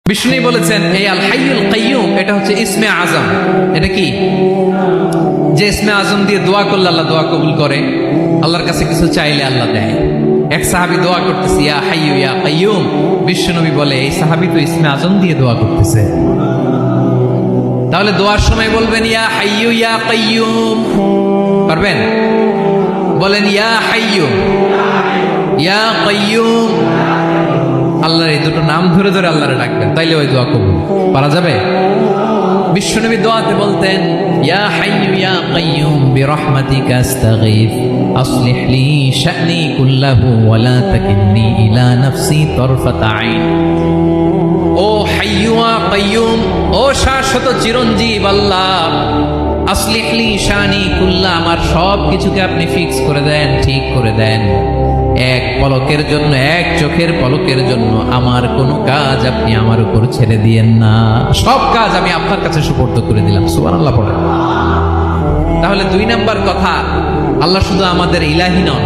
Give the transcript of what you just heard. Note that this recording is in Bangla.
বিষ্ণু বলেছেন এই আল হাইয়ুল কাইয়ুম এটা হচ্ছে ইসমে আজম। এটা কি? যে ইসমে আজম দিয়ে দোয়া করলে আল্লাহ দোয়া কবুল করে, আল্লাহর কাছে কিছু চাইলে আল্লাহ দেয়। এক সাহাবী দোয়া করতেছে ইয়া হাইয়ু ইয়া কাইয়ুম, বিশ্ব নবী বলে এই সাহাবী তো ইসমে আজম দিয়ে দোয়া করতেছে। তাহলে দোয়ার সময় বলবেন ইয়া হাইয়ু ইয়া কাইয়ুম, পারবেন? বলেন ইয়া হাইয়ু ইয়া কাইয়ুম। আল্লাহর এই দুটো নাম ধরে ধরে আল্লাহরে ডাকবেন, তাইলে ওই দোয়া কবুল। পারা যাবে? বিশ্বনবী দোয়াতে বলতেন ইয়া হাইয়ু ইয়া কাইয়ুম বিরহমাতিকা আস্তাগীথ আসলিহ লি শা'নি কুল্লাহু ওয়া লা তাকিলনি ইলা নাফসি তারফাতা আইন। ও হাইয়ু ওয়া কাইয়ুম, ও শাশ্বত চিরঞ্জীব আল্লাহ, আসলিহ লি শা'নি কুল্লা, আমার সব কিছুকে আপনি ফিক্স করে দেন, ঠিক করে দেন। এক পলকের জন্য, এক চোখের পলকের জন্য আমার কোনো কাজ আপনি আমার উপর ছেড়ে দিয়েন না, সব কাজ আমি আপনার কাছে সুপর্দ করে দিলাম। সুবহানাল্লাহ পড়েন। তাহলে দুই নাম্বার কথা, আল্লাহ শুধু আমাদের ইলাহি নন,